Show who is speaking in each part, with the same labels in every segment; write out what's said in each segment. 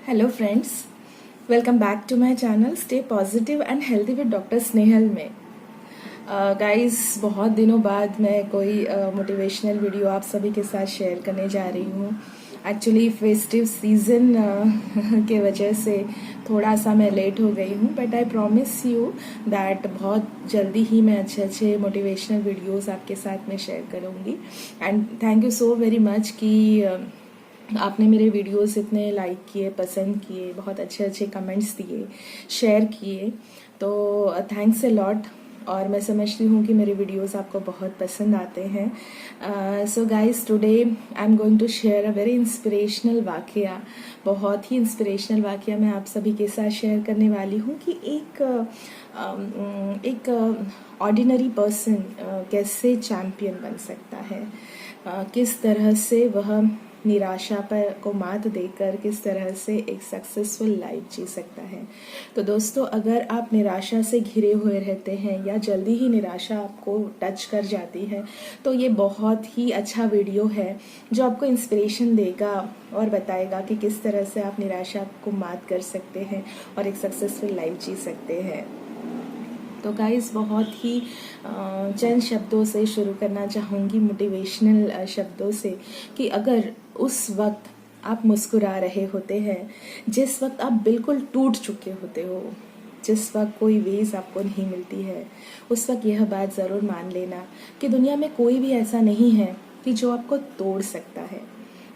Speaker 1: Hello friends, welcome back to my channel stay positive and healthy with doctor Snehal में। Guys, बहुत दिनों बाद मैं कोई मोटिवेशनल वीडियो आप सभी के साथ शेयर करने जा रही हूँ। एक्चुअली फेस्टिव सीजन के वजह से थोड़ा सा मैं लेट हो गई हूँ, but I promise you that बहुत जल्दी ही मैं अच्छे मोटिवेशनल वीडियोस आपके साथ में शेयर करूँगी। And thank you so very much कि आपने मेरे वीडियोस इतने लाइक किए, पसंद किए, बहुत अच्छे कमेंट्स दिए, शेयर किए, तो थैंक्स अ लॉट। और मैं समझती हूँ कि मेरे वीडियोस आपको बहुत पसंद आते हैं। So guys, today I am going to share a very inspirational वाकया। बहुत ही इंस्पिरेशनल वाकया मैं आप सभी के साथ शेयर करने वाली हूँ कि एक ऑर्डिनरी पर्सन कैसे चैम्पियन बन सकता है, किस तरह से वह निराशा पर को मात देकर किस तरह से एक सक्सेसफुल लाइफ जी सकता है। तो दोस्तों, अगर आप निराशा से घिरे हुए रहते हैं या जल्दी ही निराशा आपको टच कर जाती है, तो ये बहुत ही अच्छा वीडियो है जो आपको इंस्पिरेशन देगा और बताएगा कि किस तरह से आप निराशा को मात कर सकते हैं और एक सक्सेसफुल लाइफ जी सकते हैं। तो गाइस, बहुत ही चंद शब्दों से शुरू करना चाहूँगी, मोटिवेशनल शब्दों से, कि अगर उस वक्त आप मुस्कुरा रहे होते हैं, जिस वक्त आप बिल्कुल टूट चुके होते हो, जिस वक्त कोई वेज आपको नहीं मिलती है, उस वक्त यह बात ज़रूर मान लेना कि दुनिया में कोई भी ऐसा नहीं है कि जो आपको तोड़ सकता है।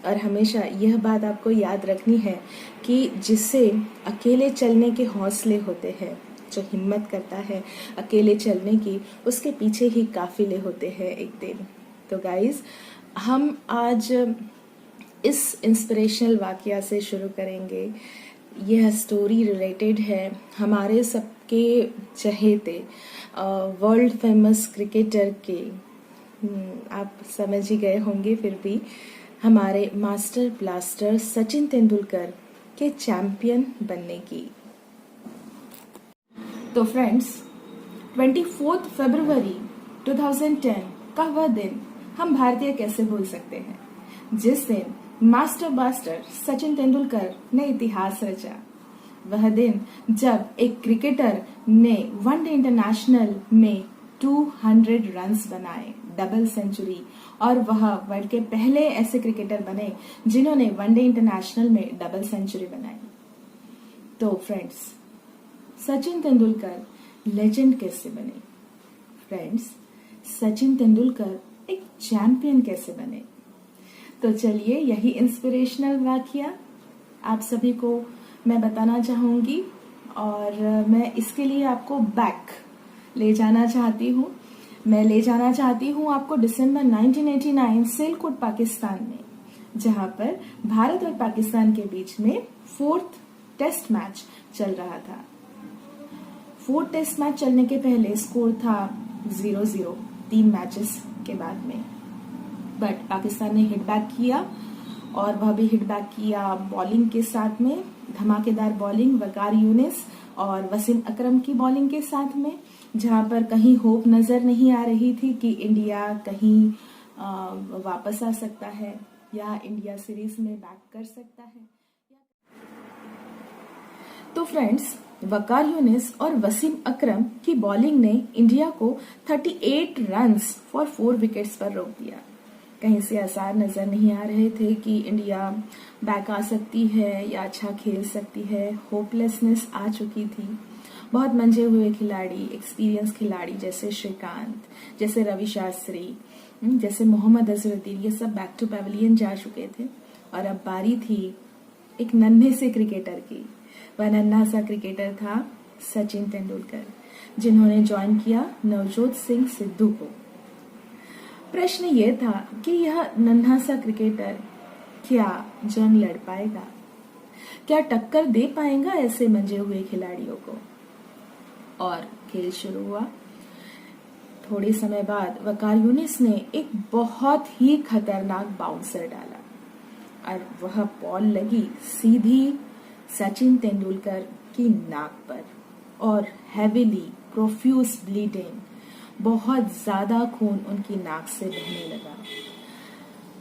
Speaker 1: और हमेशा यह बात आपको याद रखनी है कि जिससे अकेले चलने के हौसले होते हैं, जो हिम्मत करता है अकेले चलने की, उसके पीछे ही काफिले होते हैं एक दिन। तो गाइज, हम आज इस इंस्पिरेशनल वाकया से शुरू करेंगे। यह स्टोरी रिलेटेड है हमारे सबके चहेते वर्ल्ड फेमस क्रिकेटर के, आप समझ ही गए होंगे, फिर भी हमारे मास्टर ब्लास्टर सचिन तेंदुलकर के चैंपियन बनने की। तो फ्रेंड्स, 24 फरवरी 2010 का वह दिन हम भारतीय कैसे भूल सकते हैं, जिस दिन मास्टर ब्लास्टर सचिन तेंदुलकर ने इतिहास रचा। वह दिन जब एक क्रिकेटर ने वनडे इंटरनेशनल में 200 रन्स बनाए, डबल सेंचुरी, और वह वर्ल्ड के पहले ऐसे क्रिकेटर बने जिन्होंने वनडे इंटरनेशनल में डबल सेंचुरी बनाई। तो फ्रेंड्स, सचिन तेंदुलकर लेजेंड कैसे बने? फ्रेंड्स, सचिन तेंदुलकर एक चैंपियन कैसे बने? तो चलिए, यही इंस्पिरेशनल वाकया आप सभी को मैं बताना चाहूंगी, और मैं इसके लिए आपको बैक ले जाना चाहती हूँ। मैं ले जाना चाहती हूँ आपको दिसंबर 1989 सिलकुट, पाकिस्तान में, जहां पर भारत और पाकिस्तान के बीच में 4th टेस्ट मैच चल रहा था। 4th टेस्ट मैच चलने के पहले स्कोर था 0-0 3 मैचेस के बाद में, बट पाकिस्तान ने हिट बैक किया, और वह भी हिट बैक किया बॉलिंग के साथ में, धमाकेदार बॉलिंग वकार यूनिस और वसीम अकरम की बॉलिंग के साथ में, जहां पर कहीं होप नजर नहीं आ रही थी कि इंडिया कहीं वापस आ सकता है या इंडिया सीरीज में बैक कर सकता है। तो फ्रेंड्स, वकार यूनिस और वसीम अकरम की बॉलिंग ने इंडिया को 38 रन्स फॉर 4 विकेट्स पर रोक दिया। कहीं से आसार नजर नहीं आ रहे थे कि इंडिया बैक आ सकती है या अच्छा खेल सकती है। होपलेसनेस आ चुकी थी। बहुत मंझे हुए खिलाड़ी, एक्सपीरियंस खिलाड़ी जैसे श्रीकांत, जैसे रवि शास्त्री, जैसे मोहम्मद अजहरुद्दीन, ये सब बैक टू पैवेलियन जा चुके थे, और अब बारी थी एक नन्हे से क्रिकेटर की। वह नन्हा सा क्रिकेटर था सचिन तेंदुलकर, जिन्होंने ज्वाइन किया नवजोत सिंह सिद्धू को। प्रश्न ये था कि यह नन्हा सा क्रिकेटर क्या जंग लड़ पाएगा, क्या टक्कर दे पाएगा ऐसे मंजे हुए खिलाड़ियों को। और खेल शुरू हुआ। थोड़े समय बाद वकार यूनिस ने एक बहुत ही खतरनाक बाउंसर डाला, और वह बॉल लगी सीधी सचिन तेंदुलकर की नाक पर, और हेविली प्रोफ्यूज ब्लीडिंग, बहुत ज्यादा खून उनकी नाक से बहने लगा।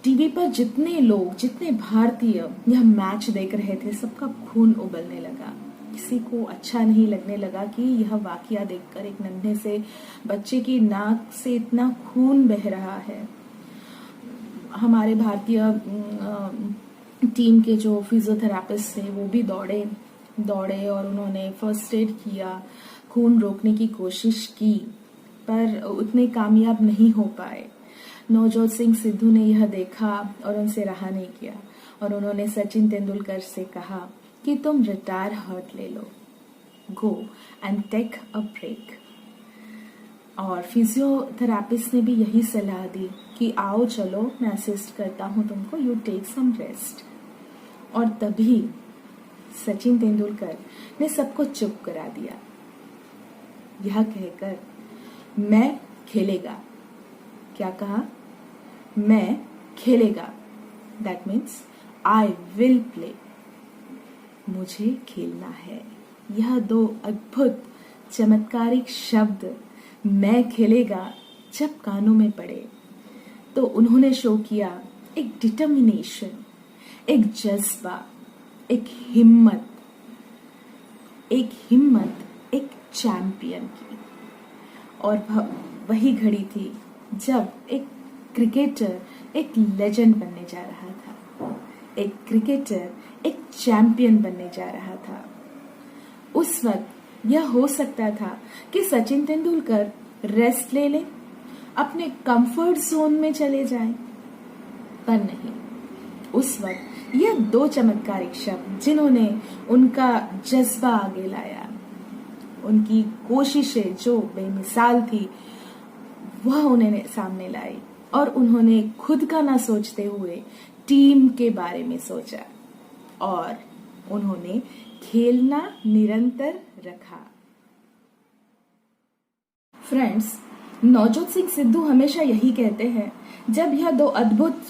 Speaker 1: टीवी पर जितने लोग, जितने भारतीय यह मैच देख रहे थे, सबका खून उबलने लगा। किसी को अच्छा नहीं लगने लगा कि यह वाकया देखकर एक नन्हे से बच्चे की नाक से इतना खून बह रहा है। हमारे भारतीय टीम के जो फिजियोथेरापिस्ट थे वो भी दौड़े और उन्होंने फर्स्ट एड किया, खून रोकने की कोशिश की, पर उतने कामयाब नहीं हो पाए। नवजोत सिंह सिद्धू ने यह देखा और उनसे रहा नहीं किया और उन्होंने सचिन तेंदुलकर से कहा कि तुम रिटायर हर्ट ले लो, go and take a break. और फिजियोथेरापिस्ट ने भी यही सलाह दी कि आओ चलो मैं असिस्ट करता हूं तुमको, यू टेक सम रेस्ट। और तभी सचिन तेंदुलकर ने सबको चुप करा दिया, यह कहकर मैं खेलेगा। क्या कहा? मैं खेलेगा, that means I will play, मुझे खेलना है। यह दो अद्भुत चमत्कारिक शब्द मैं खेलेगा जब कानों में पड़े तो उन्होंने शो किया एक डिटर्मिनेशन, एक जज्बा, एक हिम्मत एक चैंपियन की। और वही घड़ी थी जब एक क्रिकेटर एक लेजेंड बनने जा रहा था, एक क्रिकेटर एक चैंपियन बनने जा रहा था। उस वक्त यह हो सकता था कि सचिन तेंदुलकर रेस्ट ले ले, अपने कंफर्ट जोन में चले जाएं, पर नहीं। उस वक्त यह दो चमत्कारिक शब्द जिन्होंने उनका जज्बा आगे लाया, उनकी कोशिशें जो बेमिसाल थी वह उन्हें सामने लाई और उन्होंने खुद का ना सोचते हुए टीम के बारे में सोचा और उन्होंने खेलना निरंतर रखा। फ्रेंड्स, नवजोत सिंह सिद्धू हमेशा यही कहते हैं, जब यह दो अद्भुत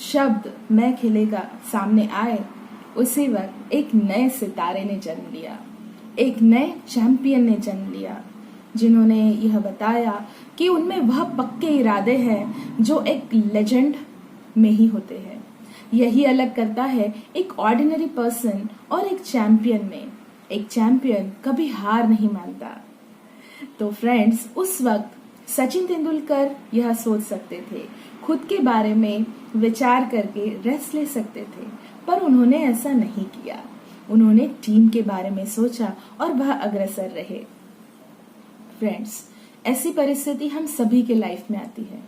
Speaker 1: शब्द मैं खेलेगा सामने आए, उसी वक्त एक नए सितारे ने जन्म लिया, एक नए चैंपियन ने जन्म लिया, जिन्होंने यह बताया कि उनमें वह पक्के इरादे हैं जो एक लेजेंड में ही होते हैं। यही अलग करता है एक ऑर्डिनरी पर्सन और एक चैंपियन में। एक चैंपियन कभी हार नहीं मानता। तो फ्रेंड्स, उस वक्त सचिन तेंदुलकर यह सोच सकते थे, खुद के बारे में विचार करके रेस्ट ले सकते थे, पर उन्होंने ऐसा नहीं किया। उन्होंने टीम के बारे में सोचा और वह अग्रसर रहे। फ्रेंड्स, ऐसी परिस्थिति हम सभी के लाइफ में आती है,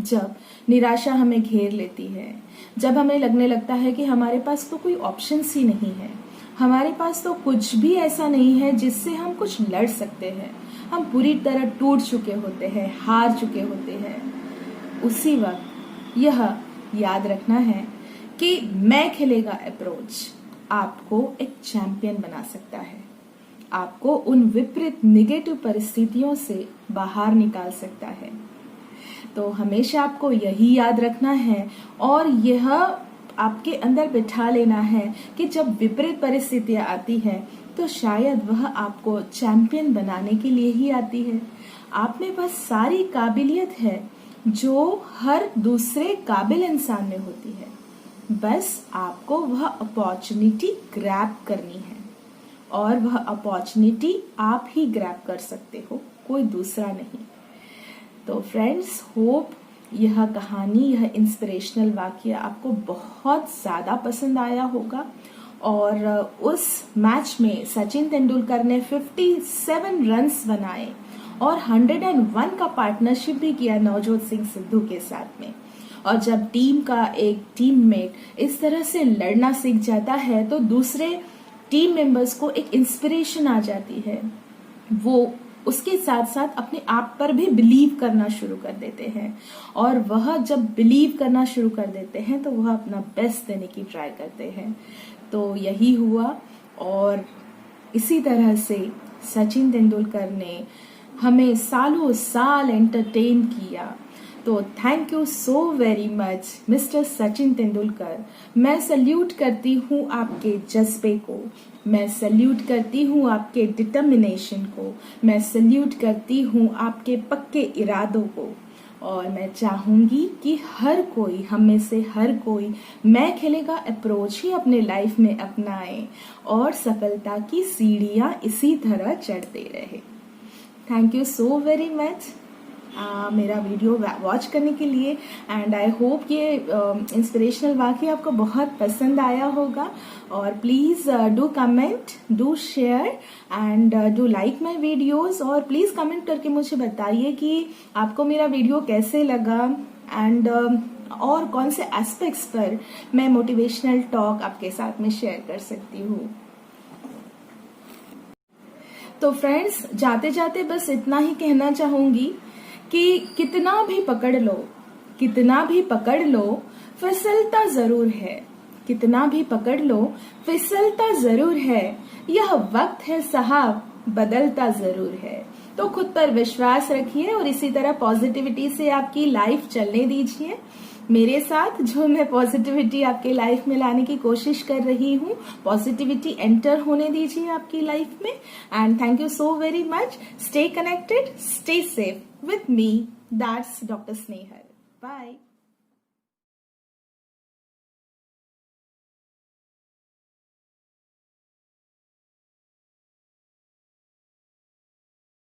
Speaker 1: जब निराशा हमें घेर लेती है, जब हमें लगने लगता है कि हमारे पास तो कोई ऑप्शंस ही नहीं है, हमारे पास तो कुछ भी ऐसा नहीं है जिससे हम कुछ लड़ सकते हैं, हम पूरी तरह टूट चुके होते हैं, हार चुके होते हैं। उसी वक्त यह याद रखना है कि मैं खेलेगा अप्रोच आपको एक चैंपियन बना सकता है, आपको उन विपरीत नेगेटिव परिस्थितियों से बाहर निकाल सकता है। तो हमेशा आपको यही याद रखना है और यह आपके अंदर बिठा लेना है कि जब विपरीत परिस्थितियां आती है तो शायद वह आपको चैंपियन बनाने के लिए ही आती है। आप में बस सारी काबिलियत है जो हर दूसरे काबिल इंसान में होती है, बस आपको वह अपॉर्चुनिटी ग्रैब करनी है और वह अपॉर्चुनिटी आप ही ग्रैब कर सकते हो, कोई दूसरा नहीं। तो फ्रेंड्स, होप यह कहानी, यह इंस्पिरेशनल वाकया आपको बहुत ज्यादा पसंद आया होगा। और उस मैच में सचिन तेंदुलकर ने 57 रन्स बनाए और 101 का पार्टनरशिप भी किया नवजोत सिंह सिद्धू के साथ में। और जब टीम का एक टीममेट इस तरह से लड़ना सीख जाता है तो दूसरे टीम मेंबर्स को एक इंस्पिरेशन आ जाती है, वो उसके साथ साथ अपने आप पर भी बिलीव करना शुरू कर देते हैं। और वह जब बिलीव करना शुरू कर देते हैं तो वह अपना बेस्ट देने की ट्राई करते हैं। तो यही हुआ और इसी तरह से सचिन तेंदुलकर ने हमें सालों साल एंटरटेन किया। तो thank you so very much mister Sachin Tendulkar. मैं सल्यूट करती हूँ आपके जज्बे को, मैं सल्यूट करती हूँ आपके डिटर्मिनेशन को, मैं सल्यूट करती हूँ आपके पक्के इरादों को। और मैं चाहूंगी कि हर कोई, हम में से हर कोई मैं खेलेगा अप्रोच ही अपने लाइफ में अपनाए और सफलता की सीढ़ियां इसी तरह चढ़ते रहे। Thank you so very much मेरा वीडियो वॉच करने के लिए, एंड आई होप ये इंस्पिरेशनल वाकई आपको बहुत पसंद आया होगा। और please do comment, do share and do like my videos, और प्लीज कमेंट करके मुझे बताइए कि आपको मेरा वीडियो कैसे लगा एंड और कौन से एस्पेक्ट्स पर मैं मोटिवेशनल टॉक आपके साथ में शेयर कर सकती हूँ। तो फ्रेंड्स, जाते जाते बस इतना ही कहना चाहूंगी कि कितना भी पकड़ लो, कितना भी पकड़ लो, फिसलता जरूर है। कितना भी पकड़ लो, फिसलता जरूर है। यह वक्त है साहब, बदलता जरूर है। तो खुद पर विश्वास रखिए और इसी तरह पॉजिटिविटी से आपकी लाइफ चलने दीजिए। मेरे साथ जो मैं पॉजिटिविटी आपके लाइफ में लाने की कोशिश कर रही हूँ, पॉजिटिविटी एंटर होने दीजिए आपकी लाइफ में। And thank you so very much. Stay connected, stay safe with me. That's Dr. Snehal. Bye.